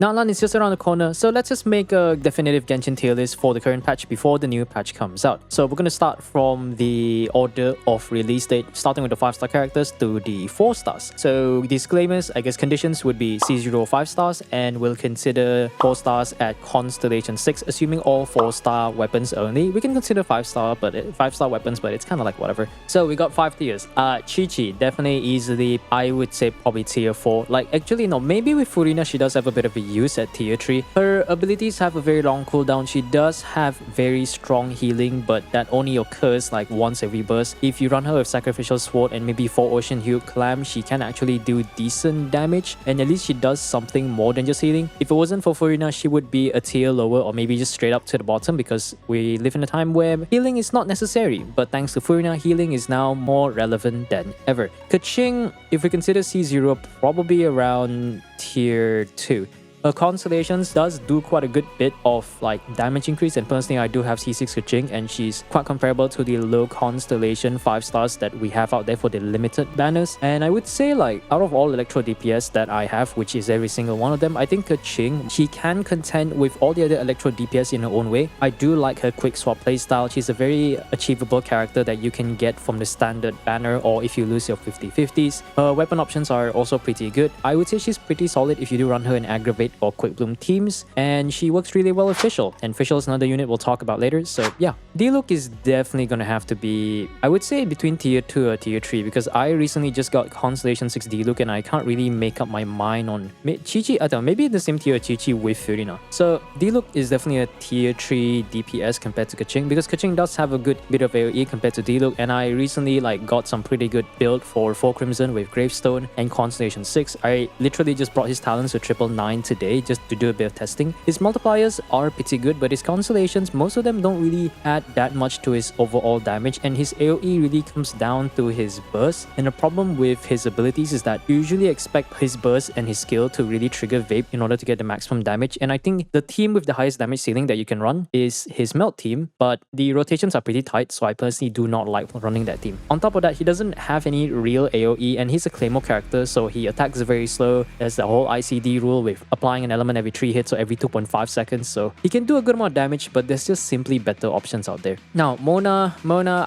Natlan is just around the corner, so let's just make a definitive Genshin tier list for the current patch before the new patch comes out. So we're going to start from the order of release date, starting with the 5-star characters to the 4 stars. So disclaimers, I guess conditions would be C0 5 stars, and we'll consider 4 stars at Constellation 6, assuming all 4-star weapons only. We can consider 5-star, but 5-star weapons, but it's kind of like whatever. So we got 5 tiers. Chi-Chi, definitely easily, I would say probably tier 4. Like, actually, no, maybe with Furina, she does have a bit of a use at tier 3. Her abilities have a very long cooldown. She does have very strong healing, but that only occurs like once every burst. If you run her with Sacrificial Sword and maybe 4 Ocean Hue Clam, she can actually do decent damage, and at least she does something more than just healing. If it wasn't for Furina, she would be a tier lower, or maybe just straight up to the bottom, because we live in a time where healing is not necessary. But thanks to Furina, healing is now more relevant than ever. Keqing, if we consider C0, probably around tier 2. Her Constellations does do quite a good bit of like damage increase, and personally I do have C6 Keqing, and she's quite comparable to the low Constellation 5 stars that we have out there for the limited banners. And I would say, like, out of all Electro DPS that I have, which is every single one of them, I think Keqing, she can contend with all the other Electro DPS in her own way. I do like her quick swap playstyle. She's a very achievable character that you can get from the standard banner, or if you lose your 50-50s. Her weapon options are also pretty good. I would say she's pretty solid if you do run her in Aggravate or Quick Bloom teams, and she works really well with Fischl, and Fischl is another unit we'll talk about later. So yeah, Diluc is definitely gonna have to be, I would say, between tier 2 or tier 3, because I recently just got Constellation 6 Diluc and I can't really make up my mind on Chi-Chi. I don't know, maybe the same tier Chi-Chi with Furina. So Diluc is definitely a tier 3 DPS compared to Keqing, because Keqing does have a good bit of AoE compared to Diluc, and I recently like got some pretty good build for 4 Crimson with Gravestone and Constellation 6. I literally just brought his talents to 999 today just to do a bit of testing. His multipliers are pretty good, but his constellations, most of them don't really add that much to his overall damage, and his AoE really comes down to his burst. And the problem with his abilities is that you usually expect his burst and his skill to really trigger Vape in order to get the maximum damage, and I think the team with the highest damage ceiling that you can run is his Melt team, but the rotations are pretty tight, so I personally do not like running that team. On top of that, he doesn't have any real AoE, and he's a Claymore character, so he attacks very slow. There's the whole ICD rule with applying an element every 3 hits or every 2.5 seconds, so he can do a good amount of damage, but there's just simply better options out there. Now, Mona,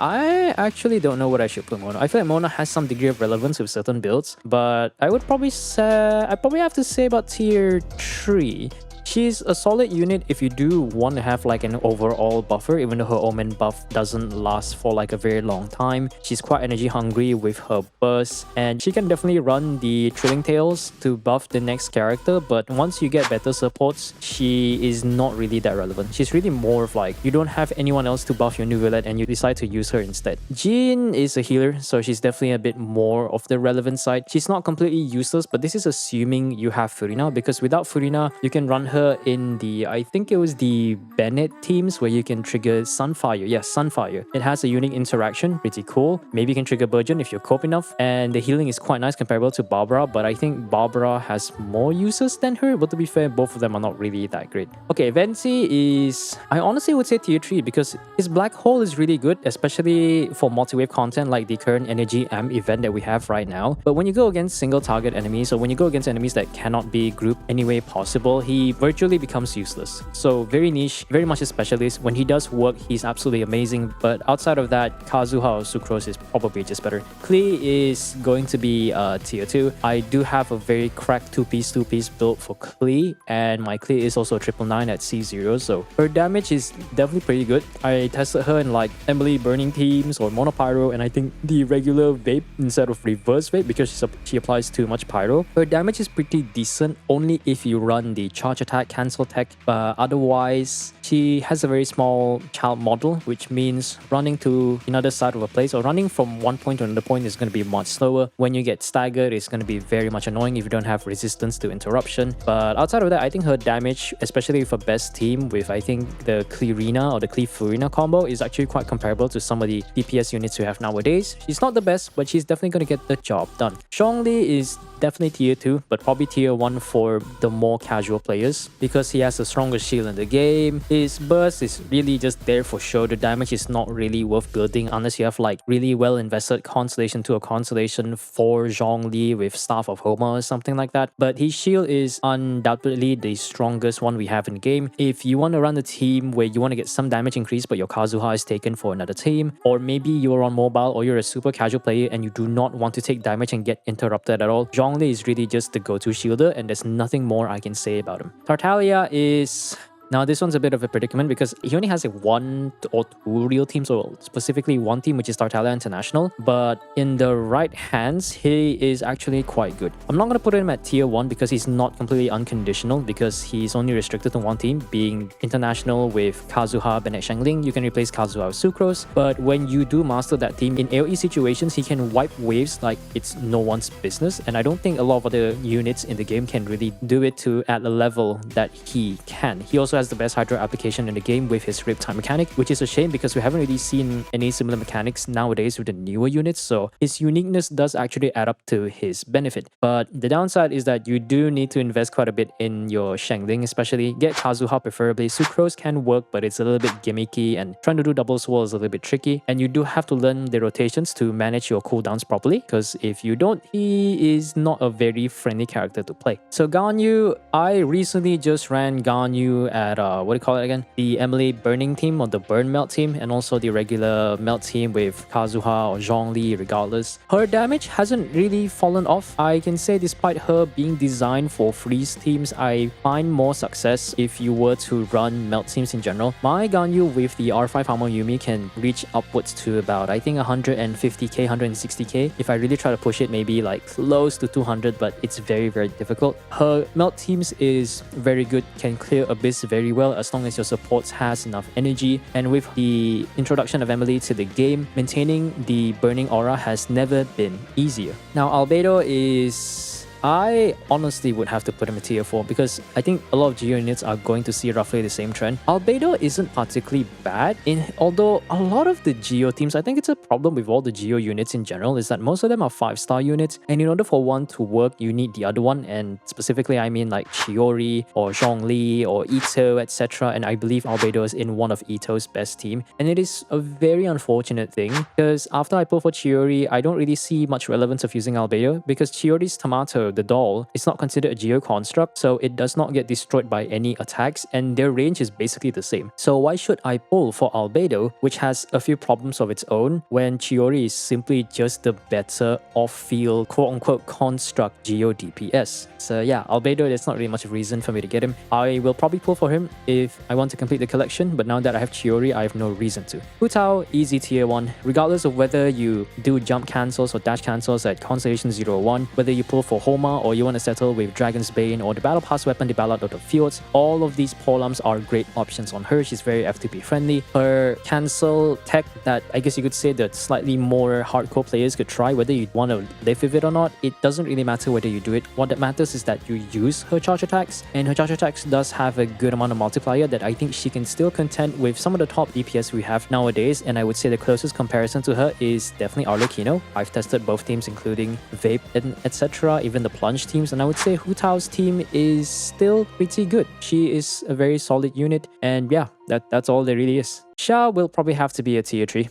I actually don't know what I should put Mona. I feel like Mona has some degree of relevance with certain builds, but I would probably say, I probably have to say about tier 3. She's a solid unit if you do want to have like an overall buffer, even though her Omen buff doesn't last for like a very long time. She's quite energy hungry with her burst, and she can definitely run the Trilling Tails to buff the next character, but once you get better supports, she is not really that relevant. She's really more of like, you don't have anyone else to buff your Neuvillette and you decide to use her instead. Jean is a healer, so she's definitely a bit more of the relevant side. She's not completely useless, but this is assuming you have Furina, because without Furina, you can run her in the, I think it was the Bennett teams where you can trigger Sunfire. Yes, Sunfire. It has a unique interaction, pretty cool. Maybe you can trigger Burgeon if you're cope enough, and the healing is quite nice comparable to Barbara, but I think Barbara has more uses than her, but to be fair, both of them are not really that great. Okay, Vency is, I honestly would say tier 3, because his Black Hole is really good, especially for multi-wave content like the current Energy Amp event that we have right now. But when you go against single target enemies, or when you go against enemies that cannot be grouped any way possible, he virtually becomes useless. So very niche, very much a specialist. When he does work, he's absolutely amazing, but outside of that, Kazuha or Sucrose is probably just better. Klee is going to be tier 2. I do have a very cracked two-piece build for Klee, and my Klee is also 999 at C0, so her damage is definitely pretty good. I tested her in like Emilie burning teams or Monopyro, and I think the regular Vape instead of reverse Vape, because she applies too much Pyro. Her damage is pretty decent, only if you run the charge attack, cancel tech, but otherwise she has a very small child model, which means running to another side of a place or running from one point to another point is going to be much slower. When you get staggered, it's going to be very much annoying if you don't have resistance to interruption. But outside of that, I think her damage, especially for best team with, I think, the Clorinde or the Klee Furina combo, is actually quite comparable to some of the DPS units we have nowadays. She's not the best, but she's definitely going to get the job done. Zhongli is definitely tier 2, but probably tier 1 for the more casual players, because he has the strongest shield in the game. His burst is really just there for show. The damage is not really worth building unless you have like really well invested Constellation 2 or Constellation 4 Zhongli with Staff of Homa or something like that. But his shield is undoubtedly the strongest one we have in game. If you want to run a team where you want to get some damage increase but your Kazuha is taken for another team, or maybe you're on mobile or you're a super casual player and you do not want to take damage and get interrupted at all, Zhongli is really just the go-to shielder and there's nothing more I can say about him. Tartaglia is... Now this one's a bit of a predicament because he only has like 1 or 2 real teams, or specifically one team, which is Tartaglia International. But in the right hands, he is actually quite good. I'm not going to put him at tier 1 because he's not completely unconditional, because he's only restricted to one team, being International with Kazuha, Bennett Shangling. You can replace Kazuha with Sucrose. But when you do master that team, in AoE situations, he can wipe waves like it's no one's business. And I don't think a lot of other units in the game can really do it to at a level that he can. He also has the best Hydro application in the game with his Riptide mechanic, which is a shame because we haven't really seen any similar mechanics nowadays with the newer units, so his uniqueness does actually add up to his benefit. But the downside is that you do need to invest quite a bit in your Shangling, especially get Kazuha preferably. Sucrose can work, but it's a little bit gimmicky and trying to do double swirl is a little bit tricky, and you do have to learn the rotations to manage your cooldowns properly, because if you don't, he is not a very friendly character to play. So Ganyu, I recently just ran Ganyu at what do you call it again? The Emilie Burning team, or the Burn Melt team, and also the regular Melt team with Kazuha or Zhongli regardless. Her damage hasn't really fallen off. I can say despite her being designed for freeze teams, I find more success if you were to run Melt teams in general. My Ganyu with the R5 Armor Yumi can reach upwards to about, I think, 150k, 160k. If I really try to push it, maybe like close to 200, but it's very, very difficult. Her Melt teams is very good, can clear Abyss very well as long as your support has enough energy. And with the introduction of Emilie to the game, maintaining the burning aura has never been easier. Now Albedo is... I honestly would have to put him at tier 4 because I think a lot of Geo units are going to see roughly the same trend. Albedo isn't particularly bad, although a lot of the Geo teams, I think it's a problem with all the Geo units in general, is that most of them are 5-star units, and in order for one to work, you need the other one, and specifically I mean like Chiori or Zhongli or Itto, etc. And I believe Albedo is in one of Itto's best team, and it is a very unfortunate thing because after I pull for Chiori, I don't really see much relevance of using Albedo because Chiori's Tomato, the doll, is not considered a Geo construct, so it does not get destroyed by any attacks, and their range is basically the same. So why should I pull for Albedo, which has a few problems of its own, when Chiori is simply just the better off-field quote-unquote construct Geo DPS? So yeah, Albedo, there's not really much of a reason for me to get him. I will probably pull for him if I want to complete the collection, but now that I have Chiori, I have no reason to. Hu Tao, easy tier 1. Regardless of whether you do jump cancels or dash cancels at Constellation 0-1, whether you pull for Homa or you want to settle with Dragon's Bane or the Battle Pass weapon, the Ballad of the Fields, all of these Polums are great options on her. She's very FTP friendly. Her cancel tech that I guess you could say that slightly more hardcore players could try, whether you want to live with it or not, it doesn't really matter whether you do it. What that matters is that you use her charge attacks, and her charge attacks does have a good amount of multiplier that I think she can still contend with some of the top DPS we have nowadays, and I would say the closest comparison to her is definitely Arlecchino. I've tested both teams including Vape and etc., even the Plunge teams, and I would say Hu Tao's team is still pretty good. She is a very solid unit, and yeah, that's all there really is. Xiao will probably have to be a tier 3.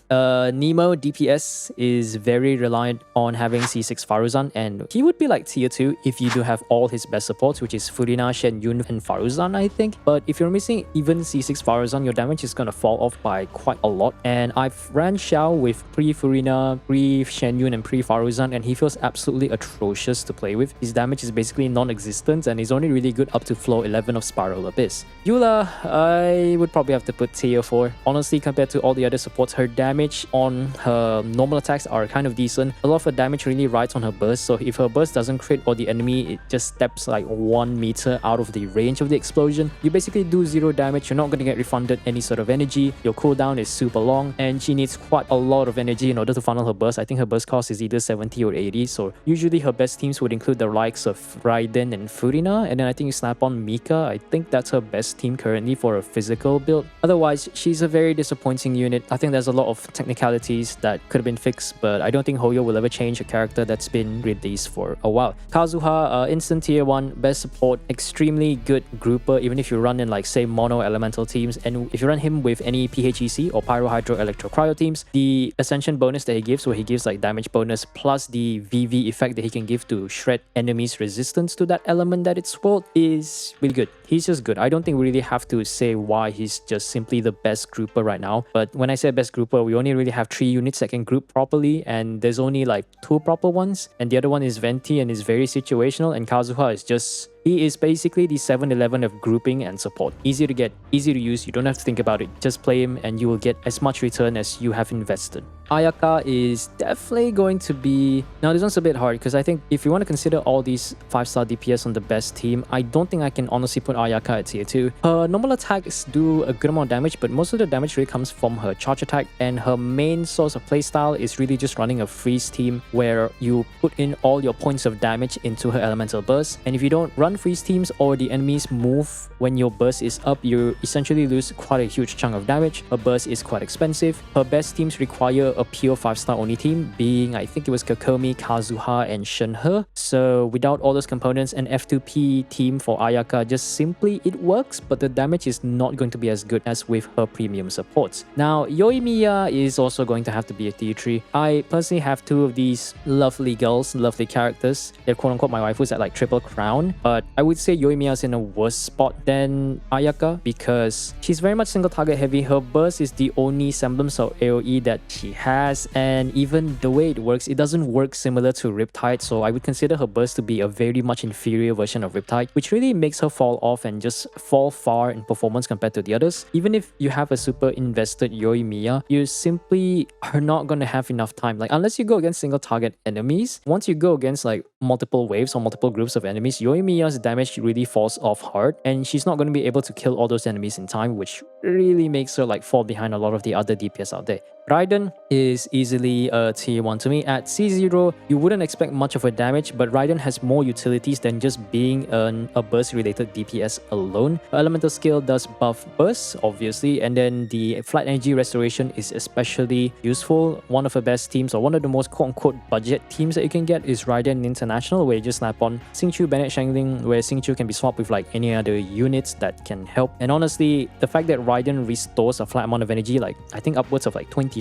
Nemo DPS is very reliant on having C6 Faruzan, and he would be like tier 2 if you do have all his best supports, which is Furina, Xianyun, and Faruzan, I think. But if you're missing even C6 Faruzan, your damage is going to fall off by quite a lot. And I've ran Xiao with pre-Furina, pre-Xianyun, and pre-Faruzan, and he feels absolutely atrocious to play with. His damage is basically non-existent, and he's only really good up to floor 11 of Spiral Abyss. Eula, I would probably have to put tier 4. Honestly, compared to all the other supports, her damage on her normal attacks are kind of decent. A lot of her damage really rides on her burst, so if her burst doesn't crit or the enemy it just steps like 1 meter out of the range of the explosion, you basically do 0 damage. You're not going to get refunded any sort of energy. Your cooldown is super long, and she needs quite a lot of energy in order to funnel her burst. I think her burst cost is either 70 or 80, so usually her best teams would include the likes of Raiden and Furina, and then I think you snap on Mika. I think that's her best team currently for a physical build. build. Otherwise, she's a very disappointing unit. I think there's a lot of technicalities that could have been fixed, but I don't think Hoyo will ever change a character that's been released for a while. Kazuha, instant tier 1, best support, extremely good grouper, even if you run in like say mono elemental teams, and if you run him with any PHEC or Pyro Hydro Electro Cryo teams, the ascension bonus that he gives, where he gives like damage bonus plus the VV effect that he can give to shred enemies' resistance to that element that it's swirled, is really good. He's just good. I don't think we really have to say why he's just simply the best grouper right now. But when I say best grouper, we only really have 3 units that can group properly, and there's only like 2 proper ones, and the other one is Venti and is very situational, and Kazuha is just... he is basically the 7-Eleven of grouping and support. Easy to get, easy to use, you don't have to think about it. Just play him and you will get as much return as you have invested. Ayaka is definitely going to be... now this one's a bit hard because I think if you want to consider all these 5-star DPS on the best team, I don't think I can honestly put Ayaka at tier 2. Her normal attacks do a good amount of damage, but most of the damage really comes from her charge attack, and her main source of playstyle is really just running a freeze team where you put in all your points of damage into her elemental burst, and if you don't run freeze teams or the enemies move when your burst is up, you essentially lose quite a huge chunk of damage. Her burst is quite expensive. Her best teams require a pure 5-star only team, being I think it was Kokomi, Kazuha, and Shenhe. So without all those components, an F2P team for Ayaka just simply it works, but the damage is not going to be as good as with her premium supports. Now Yoimiya is also going to have to be a tier 3. I personally have 2 of these lovely girls, lovely characters. They're quote-unquote my waifus at like triple crown, but I would say Yoimiya's in a worse spot than Ayaka because she's very much single target heavy. Her burst is the only semblance of AoE that she has, and even the way it works, it doesn't work similar to Riptide, so I would consider her burst to be a very much inferior version of Riptide, which really makes her fall off and just fall far in performance compared to the others. Even if you have a super invested Yoimiya, you simply are not going to have enough time. Like unless you go against single target enemies, once you go against like multiple waves or multiple groups of enemies, Yoimiya's damage really falls off hard, and she's not going to be able to kill all those enemies in time, which really makes her like fall behind a lot of the other DPS out there. Raiden is easily a tier 1 to me. At C0, you wouldn't expect much of a damage, but Raiden has more utilities than just being a burst-related DPS alone. Her elemental skill does buff bursts, obviously, and then the flight energy restoration is especially useful. One of her best teams, or one of the most quote-unquote budget teams that you can get is Raiden International, where you just snap on Xingqiu, Bennett, Shangling, where Xingqiu can be swapped with like any other units that can help. And honestly, the fact that Raiden restores a flat amount of energy, like I think upwards of like 23,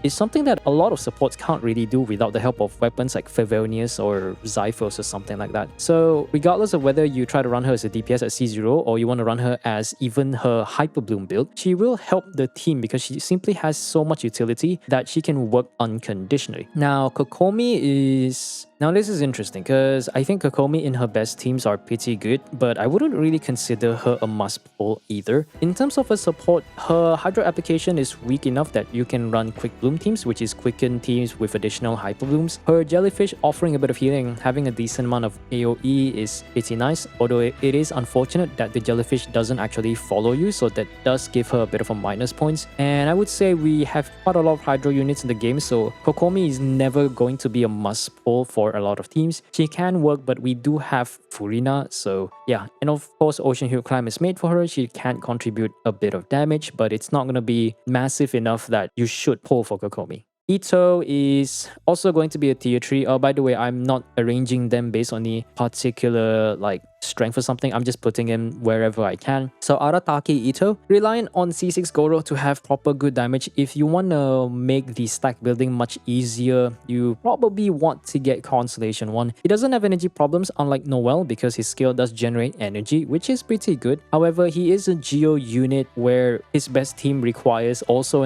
is something that a lot of supports can't really do without the help of weapons like Favonius or Zyphos or something like that. So regardless of whether you try to run her as a DPS at C0 or you want to run her as even her Hyper Bloom build, she will help the team because she simply has so much utility that she can work unconditionally. Now Kokomi is... now this is interesting because I think Kokomi in her best teams are pretty good, but I wouldn't really consider her a must pull either. In terms of her support, her Hydro application is weak enough that you can run Quick Bloom teams, which is quicken teams with additional Hyper Blooms. Her Jellyfish offering a bit of healing, having a decent amount of AoE is pretty nice, although it is unfortunate that the Jellyfish doesn't actually follow you, so that does give her a bit of a minus points. And I would say we have quite a lot of Hydro units in the game, so Kokomi is never going to be a must pull for a lot of teams. She can work, but we do have Furina, so yeah. And of course Ocean Hill Climb is made for her. She can contribute a bit of damage, but it's not going to be massive enough that you should pull for Kokomi. Itto is also going to be a tier 3. Oh, by the way, I'm not arranging them based on the particular like strength or something. I'm just putting him wherever I can. So Arataki Itto, relying on C6 Goro to have proper good damage. If you want to make the stack building much easier, you probably want to get Constellation 1. He doesn't have energy problems unlike Noel because his skill does generate energy, which is pretty good. However, he is a Geo unit where his best team requires also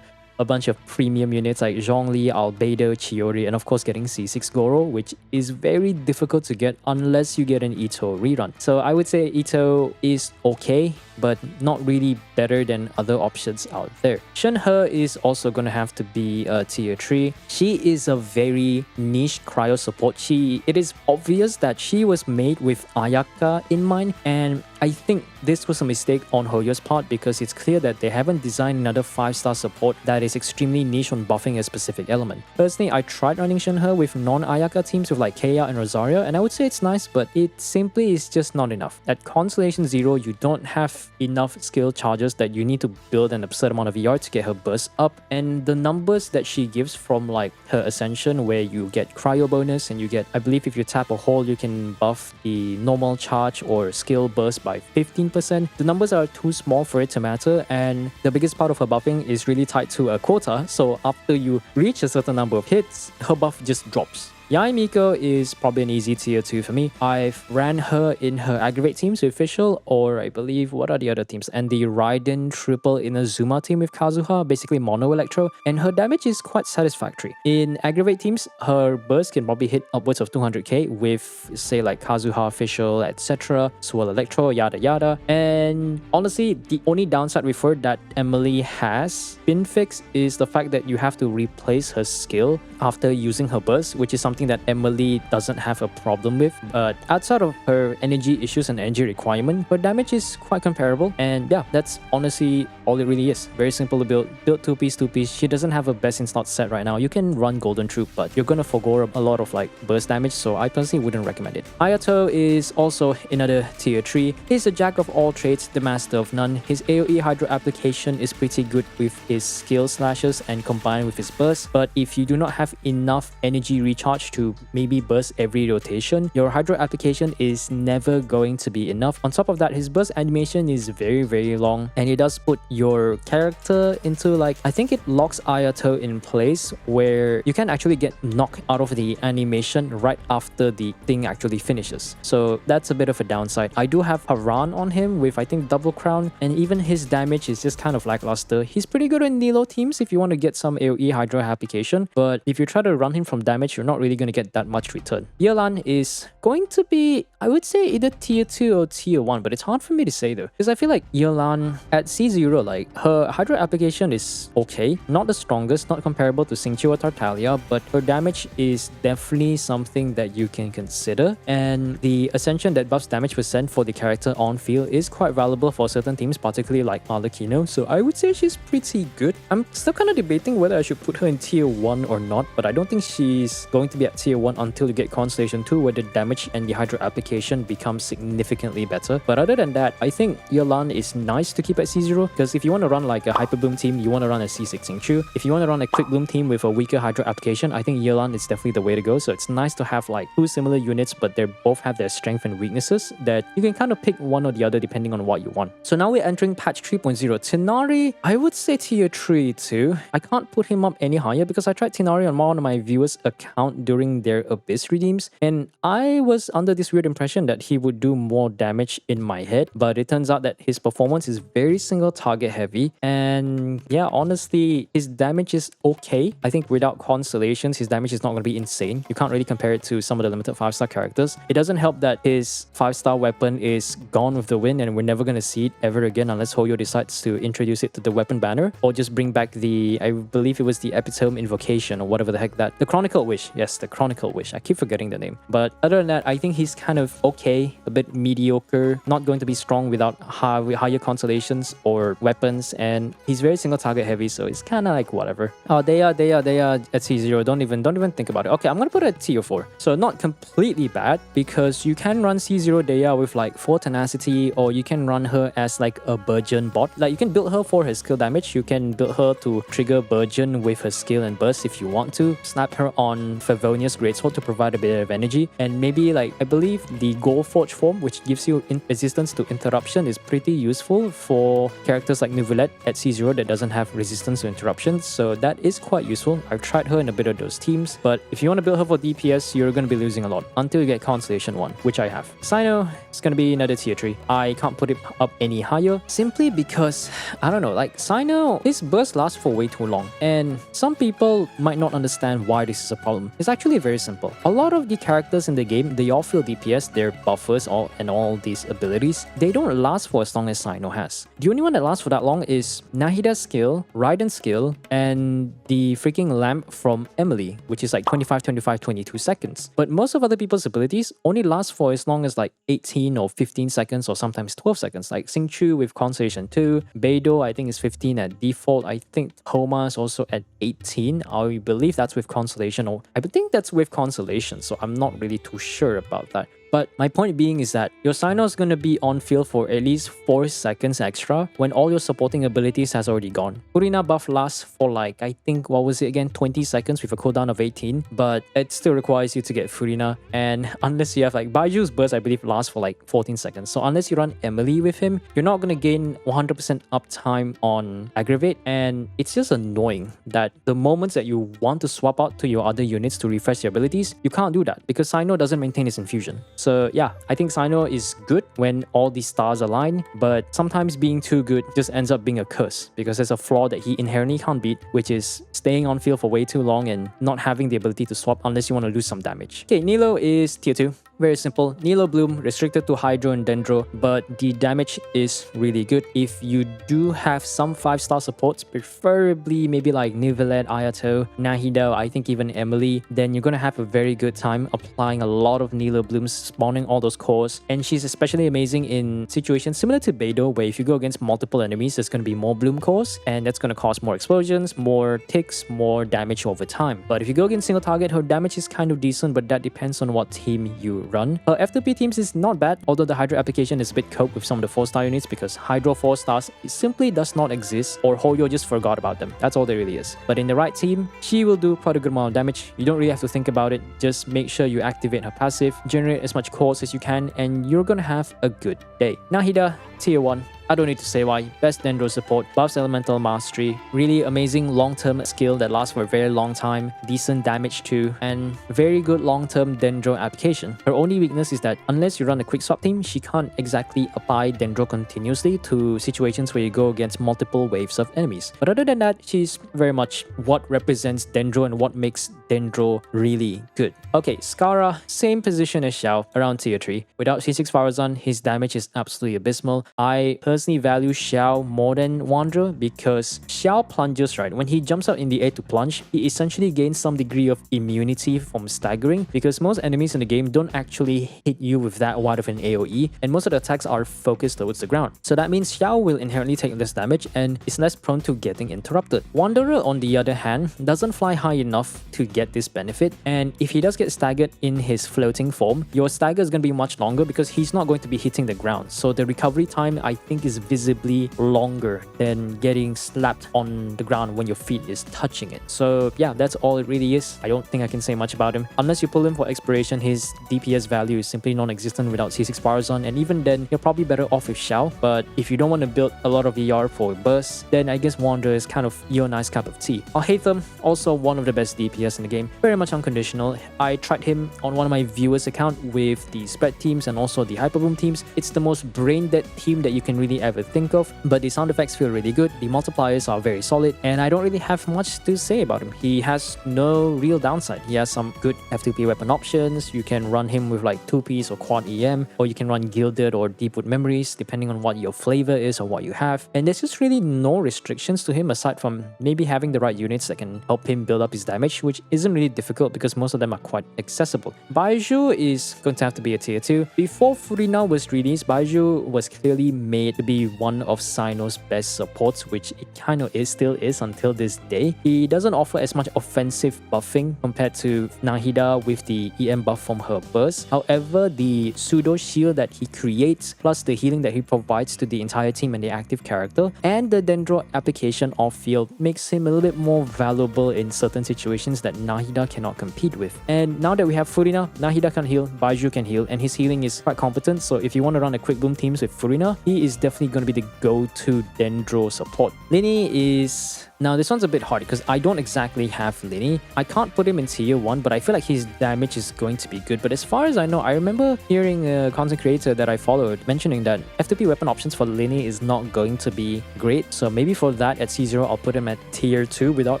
a bunch of premium units like Zhongli, Albedo, Chiori, and of course getting C6 Goro, which is very difficult to get unless you get an Itto rerun. So I would say Itto is okay, but not really better than other options out there. Shenhe is also going to have to be a tier 3. She is a very niche cryo support. It is obvious that she was made with Ayaka in mind, and I think this was a mistake on Hoyo's part because it's clear that they haven't designed another 5-star support that is extremely niche on buffing a specific element. Personally, I tried running Shenhe with non-Ayaka teams with like Kea and Rosaria, and I would say it's nice, but it simply is just not enough. At Constellation 0, you don't have enough skill charges that you need to build an absurd amount of ER to get her burst up. And the numbers that she gives from like her ascension, where you get cryo bonus and you get, I believe if you tap a hole, you can buff the normal charge or skill burst by 15%. The numbers are too small for it to matter, and the biggest part of her buffing is really tied to a quota. So after you reach a certain number of hits, her buff just drops. Yae Miko is probably an easy tier 2 for me. I've ran her in her aggravate teams with Official, or I believe, what are the other teams? And the Raiden triple in a Zuma team with Kazuha, basically mono electro, and her damage is quite satisfactory. In aggravate teams, her burst can probably hit upwards of 200k with, say, like Kazuha, Official, etc., Swirl Electro, yada yada. And honestly, the only downside with her that Emilie has been fixed is the fact that you have to replace her skill after using her burst, which is something that Emilie doesn't have a problem with. But outside of her energy issues and energy requirement, her damage is quite comparable. And yeah, that's honestly all it really is. Very simple to build. Build 2-piece. She doesn't have a best in slot set right now. You can run Golden Troop, but you're gonna forgo a lot of like burst damage, so I personally wouldn't recommend it. Ayato is also another tier 3. He's a jack of all trades, the master of none. His AoE Hydro application is pretty good with his skill slashes and combined with his burst, but if you do not have enough energy recharge to maybe burst every rotation, your Hydro application is never going to be enough. On top of that, his burst animation is very long, and it does put your character into like, I think it locks Ayato in place where you can actually get knocked out of the animation right after the thing actually finishes. So that's a bit of a downside. I do have Haran on him with I think double crown, and even his damage is just kind of lackluster. He's pretty good in Nilo teams if you want to get some AoE Hydro application, but if you try to run him from damage, you're not really going to get that much return. Yelan is going to be, I would say, either tier 2 or tier 1, but it's hard for me to say though, because I feel like Yelan at C0, like her Hydro application is okay, not the strongest, not comparable to Xingqiu or Tartaglia, but her damage is definitely something that you can consider, and the ascension that buffs damage percent for the character on field is quite valuable for certain teams, particularly like Arlecchino, so I would say she's pretty good. I'm still kind of debating whether I should put her in tier 1 or not, but I don't think she's going to be at tier 1 until you get Constellation 2, where the damage and the Hydro application becomes significantly better. But other than that, I think Yelan is nice to keep at C0, because if you want to run like a Hyper Bloom team, you want to run a C6 Xingqiu. If you want to run a Quick Bloom team with a weaker Hydro application, I think Yelan is definitely the way to go. So it's nice to have like two similar units, but they both have their strength and weaknesses that you can kind of pick one or the other depending on what you want. So now we're entering patch 3.0. Tighnari, I would say tier 3 too. I can't put him up any higher because I tried Tighnari on one of my viewers' account during their Abyss redeems, and I was under this weird impression that he would do more damage in my head, but it turns out that his performance is very single target heavy, and yeah, honestly, his damage is okay. I think without constellations, his damage is not going to be insane. You can't really compare it to some of the limited 5-star characters. It doesn't help that his 5-star weapon is gone with the wind, and we're never going to see it ever again unless Hoyo decides to introduce it to the weapon banner, or just bring back the, I believe it was the Epitome Invocation or whatever the heck that, the Chronicle Wish. Yes, the Chronicle Wish. I keep forgetting the name. But other than that, I think he's kind of okay, a bit mediocre, not going to be strong without higher constellations or weapons, and he's very single target heavy, so it's kind of like whatever. Oh, they are at C0. Don't even think about it. Okay, I'm gonna put it at tier 4. So not completely bad, because you can run C0 Dehya with like 4 tenacity, or you can run her as like a Burgeon bot. Like you can build her for her skill damage. You can build her to trigger Burgeon with her skill and burst if you want to. Snap her on Favonia's Greatsword to provide a bit of energy, and maybe like I believe the Gold Forge form, which gives you resistance to interruption, is pretty useful for characters like Neuvillette at C0 that doesn't have resistance to interruptions, so that is quite useful. I've tried her in a bit of those teams, but if you want to build her for DPS, you're going to be losing a lot until you get Constellation 1, which I have. Cyno is going to be another tier 3. I can't put it up any higher simply because, I don't know, like Cyno, his burst lasts for way too long, and some people might not understand why this is a problem. It's actually very simple. A lot of the characters in the game, they all feel DPS, their buffers and all these abilities, they don't last for as long as Cyno has. The only one that lasts for that long is Nahida's skill, Raiden's skill, and the freaking lamp from Emilie, which is like 22 seconds. But most of other people's abilities only last for as long as like 18 or 15 seconds, or sometimes 12 seconds, like Xingqiu with Constellation 2, Beidou I think is 15 at default, I think Homa is also at 18, I believe that's with Constellation, or I think that's with Constellation, so I'm not really too sure about that. But my point being is that your Cyno is going to be on field for at least 4 seconds extra when all your supporting abilities has already gone. Furina buff lasts for like, I think, what was it again, 20 seconds with a cooldown of 18, but it still requires you to get Furina, and unless you have like Baiju's burst, I believe lasts for like 14 seconds. So unless you run Emilie with him, you're not going to gain 100% uptime on Aggravate, and it's just annoying that the moments that you want to swap out to your other units to refresh your abilities, you can't do that because Cyno doesn't maintain its infusion. So yeah, I think Cyno is good when all these stars align, but sometimes being too good just ends up being a curse because there's a flaw that he inherently can't beat, which is staying on field for way too long and not having the ability to swap unless you want to lose some damage. Okay, Nilo is tier 2. Very simple. Nilo Bloom, restricted to Hydro and Dendro, but the damage is really good. If you do have some 5-star supports, preferably maybe like Neuvillette, Ayato, Nahida, I think even Emilie, then you're gonna have a very good time applying a lot of Nilo Blooms, spawning all those cores. And she's especially amazing in situations similar to Beidou, where if you go against multiple enemies, there's gonna be more Bloom cores, and that's gonna cause more explosions, more ticks, more damage over time. But if you go against single target, her damage is kind of decent, but that depends on what team you run. Her F2P teams is not bad, although the Hydro application is a bit cope with some of the 4-star units because Hydro 4 stars simply does not exist, or Hoyo just forgot about them. That's all there really is. But in the right team, she will do quite a good amount of damage. You don't really have to think about it. Just make sure you activate her passive, generate as much cores as you can, and you're gonna have a good day. Nahida, tier 1. I don't need to say why. Best Dendro support, buffs elemental mastery, really amazing long-term skill that lasts for a very long time, decent damage too, and very good long-term Dendro application. Her only weakness is that unless you run a quick swap team, she can't exactly apply Dendro continuously to situations where you go against multiple waves of enemies. But other than that, she's very much what represents Dendro and what makes Dendro really good. Okay, Skara, same position as Xiao, around tier 3. Without C6 Farazan, his damage is absolutely abysmal. I personally value Xiao more than Wanderer because Xiao plunges, right? When he jumps out in the air to plunge, he essentially gains some degree of immunity from staggering because most enemies in the game don't actually hit you with that wide of an AoE, and most of the attacks are focused towards the ground. So that means Xiao will inherently take less damage and is less prone to getting interrupted. Wanderer, on the other hand, doesn't fly high enough to get this benefit, and if he does get staggered in his floating form, your stagger is going to be much longer because he's not going to be hitting the ground. So the recovery time, I think, is visibly longer than getting slapped on the ground when your feet is touching it. So yeah, that's all it really is. I don't think I can say much about him. Unless you pull him for Expiration, his DPS value is simply non-existent without C6 Farazan, and even then, you're probably better off with Xiao. But if you don't want to build a lot of ER for burst, then I guess Wanderer is kind of your nice cup of tea. Alhaitham, also one of the best DPS in the game. Very much unconditional. I tried him on one of my viewers' account with the spread teams and also the hyperboom teams. It's the most brain-dead team that you can really ever think of, but the sound effects feel really good, the multipliers are very solid, and I don't really have much to say about him. He has no real downside. He has some good F2P weapon options. You can run him with like 2-piece or quad EM, or you can run Gilded or Deepwood Memories depending on what your flavor is or what you have. And there's just really no restrictions to him aside from maybe having the right units that can help him build up his damage, which isn't really difficult because most of them are quite accessible. Baiju is going to have to be a tier 2. Before Furina was released, Baiju was clearly made to be one of Cyno's best supports, which it kind of still is until this day. He doesn't offer as much offensive buffing compared to Nahida with the EM buff from her burst. However, the pseudo shield that he creates, plus the healing that he provides to the entire team and the active character, and the Dendro application off field makes him a little bit more valuable in certain situations that Nahida cannot compete with. And now that we have Furina, Nahida can heal, Baiju can heal, and his healing is quite competent. So if you want to run a quick boom teams with Furina, he is definitely going to be the go-to Dendro support. Lyney is... Now this one's a bit hard because I don't exactly have Lyney. I can't put him in tier 1, but I feel like his damage is going to be good. But as far as I know, I remember hearing a content creator that I followed mentioning that F2P weapon options for Lyney is not going to be great. So maybe for that at C0, I'll put him at tier 2 without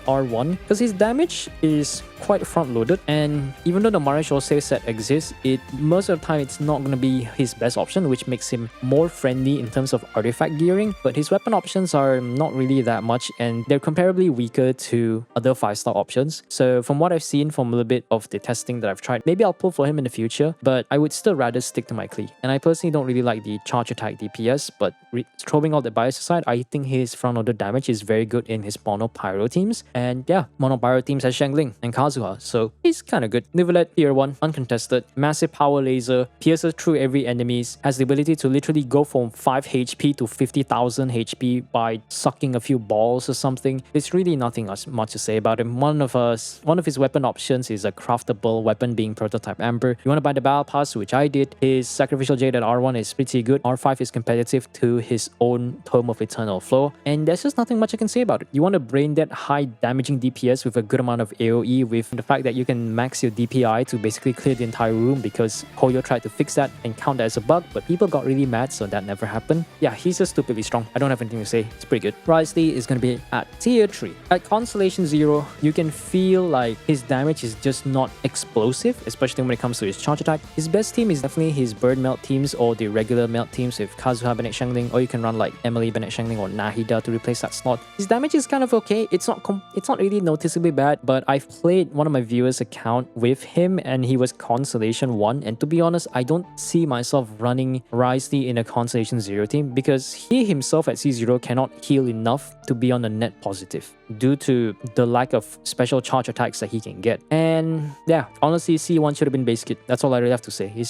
R1 because his damage is quite front-loaded, and even though the Marechal save set exists, most of the time it's not going to be his best option, which makes him more friendly in terms of artifact gearing, but his weapon options are not really that much, and they're comparably weaker to other 5-star options. So from what I've seen from a little bit of the testing that I've tried, maybe I'll pull for him in the future, but I would still rather stick to my Klee. And I personally don't really like the charge attack DPS, but throwing all the bias aside, I think his front order damage is very good in his mono pyro teams. And yeah, mono pyro teams has Xiangling and Kazuha, so he's kind of good. Neuvillette, tier 1, uncontested, massive power laser, pierces through every enemies, has the ability to literally go from 5 HP to 50,000 HP by sucking a few balls or something. There's really nothing much to say about him. One of his weapon options is a craftable weapon being prototype Amber. You want to buy the battle pass, which I did. His sacrificial jade at R1 is pretty good. R5 is competitive to his own Tome of Eternal Flow, and there's just nothing much I can say about it. You want to brain that high damaging DPS with a good amount of AoE, with the fact that you can max your DPI to basically clear the entire room, because Koyo tried to fix that and count that as a bug, but people got really mad, so that never happened. Yeah, he's just stupidly strong. I don't have anything to say. It's pretty good. Wriothesley is going to be at tier 3. At Constellation 0, you can feel like his damage is just not explosive, especially when it comes to his charge attack. His best team is definitely his bird melt teams or the regular melt teams with Kazuha, Bennett, Xiangling, or you can run like Emilie, Bennett, Xiangling, or Nahida to replace that slot. His damage is kind of okay. It's not really noticeably bad, but I've played one of my viewers' account with him and he was Constellation 1, and to be honest, I don't see myself running Wriothesley in a Constellation 0 team because he himself at C0 cannot heal enough to be on a net positive due to the lack of special charge attacks that he can get. And yeah, honestly, C1 should have been base kit. That's all I really have to say. He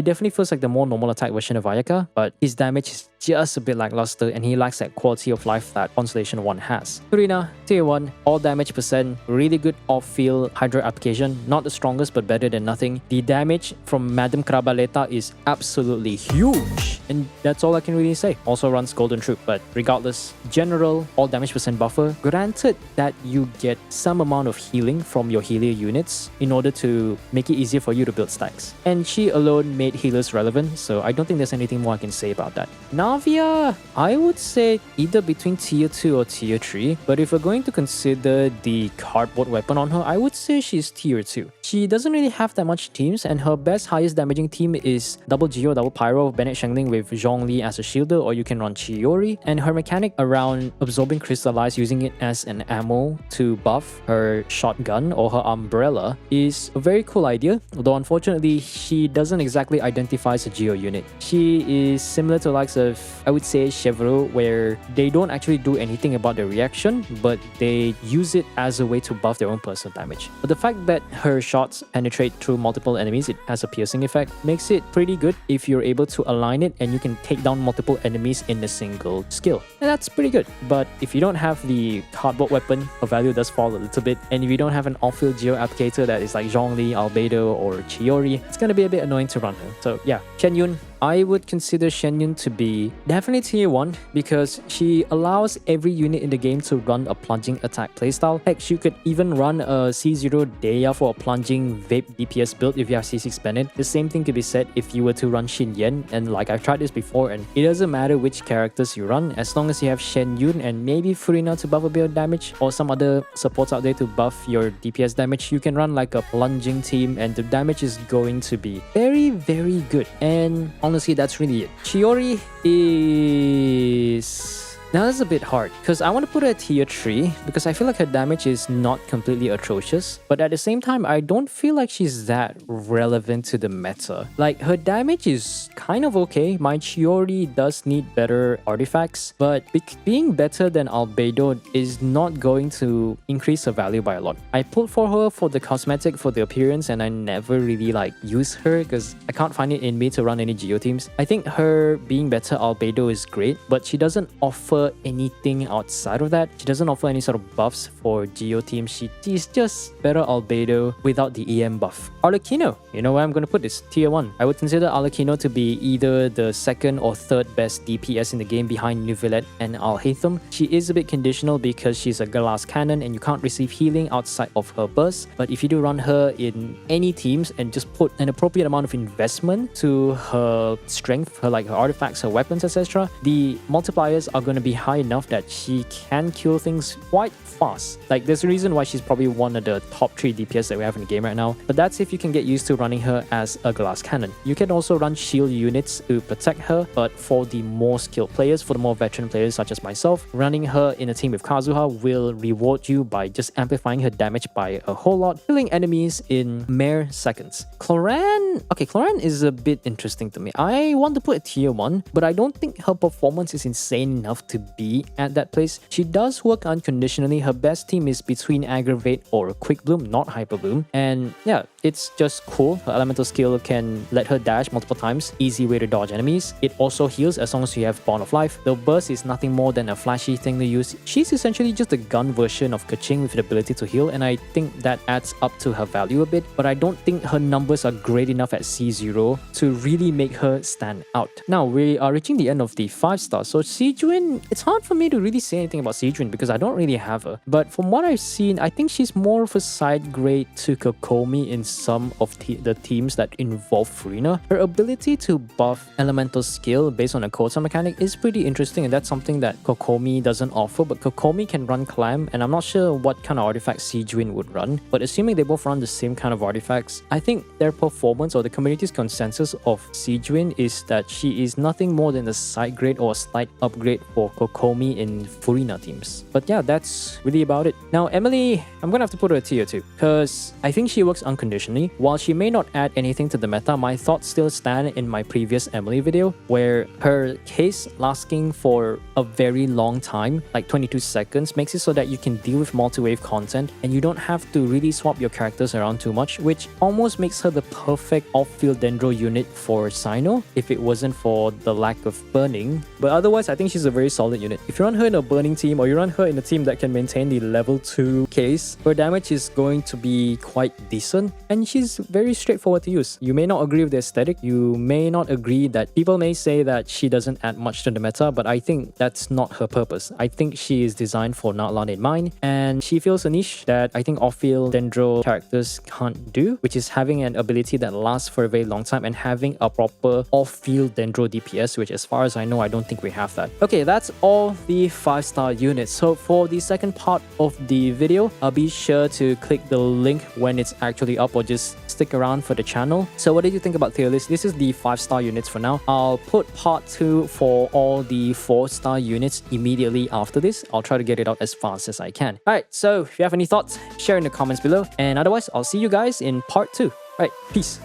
definitely feels like the more normal attack version of Ayaka, but his damage is just a bit lackluster and he lacks that quality of life that Constellation 1 has. Furina, tier 1, all damage percent, really good off-field Hydra application, not the strongest but better than nothing. The damage from Madame Krabaleta is absolutely huge, and that's all I can really say. Also runs Golden Troop, but regardless, general all damage percent buffer, granted that you get some amount of healing from your healer units in order to make it easier for you to build stacks. And she alone made healers relevant, so I don't think there's anything more I can say about that. Navia, I would say either between tier 2 or tier 3, but if we're going to consider the cardboard weapon on her, I would say she's tier 2. She doesn't really have that much teams, and her best highest damaging team is double Geo, double Pyro, Bennett Xiangling with Zhongli as a shielder, or you can run Chiori. And her mechanic around absorbing crystallize, using it as an ammo to buff her shotgun or her umbrella is a very cool idea, although unfortunately she doesn't exactly identify as a Geo unit. She is similar to the likes of, I would say, Chevreau, where they don't actually do anything about the reaction, but they use it as a way to buff their own personal damage. But the fact that her shots penetrate through multiple enemies, it has a piercing effect, makes it pretty good if you're able to align it and you can take down multiple enemies in a single skill. And that's pretty good. But if you don't have the cardboard weapon, her value does fall a little bit. And if you don't have an off-field Geo applicator that is like Zhongli, Albedo, or Chiori, it's gonna be a bit annoying to run her. So yeah, Xianyun, I would consider Xianyun to be definitely tier 1 because she allows every unit in the game to run a plunging attack playstyle. Heck, she could even run a C0 Dehya for a plunging vape DPS build if you have C6 Bennett. The same thing could be said if you were to run Xin Yan, and like I've tried this before, and it doesn't matter which characters you run, as long as you have Xianyun and maybe Furina to buff a bit of damage, or some other supports out there to buff your DPS damage, you can run like a plunging team and the damage is going to be very, very good. And honestly, that's really it. Chiori is... Now that's a bit hard because I want to put her at tier 3 because I feel like her damage is not completely atrocious, but at the same time I don't feel like she's that relevant to the meta. Like, her damage is kind of okay. My Chiori does need better artifacts, but being better than Albedo is not going to increase her value by a lot. I pulled for her for the cosmetic, for the appearance, and I never really like use her because I can't find it in me to run any Geo teams. I think her being better Albedo is great, but she doesn't offer anything outside of that. She doesn't offer any sort of buffs for Geo teams. She's just better Albedo without the EM buff. Arlecchino, you know where I'm going to put this? Tier 1. I would consider Arlecchino to be either the second or third best DPS in the game behind Neuvillette and Alhaitham. She is a bit conditional because she's a glass cannon and you can't receive healing outside of her burst, but if you do run her in any teams and just put an appropriate amount of investment to her strength, her artifacts, her weapons, etc., the multipliers are going to be high enough that she can kill things quite fast. Like, there's a reason why she's probably one of the top 3 DPS that we have in the game right now, but that's if you can get used to running her as a glass cannon. You can also run shield units to protect her, but for the more skilled players, for the more veteran players such as myself, running her in a team with Kazuha will reward you by just amplifying her damage by a whole lot, killing enemies in mere seconds. Clorinde is a bit interesting to me. I want to put a tier 1, but I don't think her performance is insane enough to be at that place. She does work unconditionally. Her best team is between Aggravate or Quick Bloom, not Hyper Bloom. And yeah, it's just cool. Her elemental skill can let her dash multiple times, easy way to dodge enemies. It also heals as long as you have Bond of Life. The burst is nothing more than a flashy thing to use. She's essentially just a gun version of Keqing with the ability to heal, and I think that adds up to her value a bit, but I don't think her numbers are great enough at C0 to really make her stand out. Now, we are reaching the end of the 5 stars, so Xianyun, it's hard for me to really say anything about Xianyun because I don't really have her, but from what I've seen, I think she's more of a side grade to Kokomi in some of the teams that involve Furina. Her ability to buff elemental skill based on a quota mechanic is pretty interesting, and that's something that Kokomi doesn't offer, but Kokomi can run Clam, and I'm not sure what kind of artifacts Xianyun would run, but assuming they both run the same kind of artifacts, I think their performance or the community's consensus of Xianyun is that she is nothing more than a side grade or a slight upgrade for Kokomi in Furina teams. But yeah, that's really about it. Now, Emilie, I'm gonna have to put her a tier 2 because I think she works unconditionally. While she may not add anything to the meta, my thoughts still stand in my previous Emilie video where her case lasting for a very long time, like 22 seconds, makes it so that you can deal with multi-wave content and you don't have to really swap your characters around too much, which almost makes her the perfect off-field dendro unit for Sino if it wasn't for the lack of burning. But otherwise, I think she's a very solid unit. If you run her in a burning team or you run her in a team that can maintain the level 2 case, her damage is going to be quite decent and she's very straightforward to use. You may not agree with the aesthetic, you may not agree that people may say that she doesn't add much to the meta, but I think that's not her purpose. I think she is designed for Natlan in mind, and she fills a niche that I think off-field dendro characters can't do, which is having an ability that lasts for a very long time and having a proper off-field dendro DPS, which as far as I know, I don't think we have that. Okay, that's all the 5-star units. So for the second part of the video, I'll be sure to click the link when it's actually up or just stick around for the channel. So what did you think about tier list? This is the 5-star units for now. I'll put part 2 for all the 4-star units immediately after this. I'll try to get it out as fast as I can. Alright, so if you have any thoughts, share in the comments below. And otherwise, I'll see you guys in part 2. Alright, peace.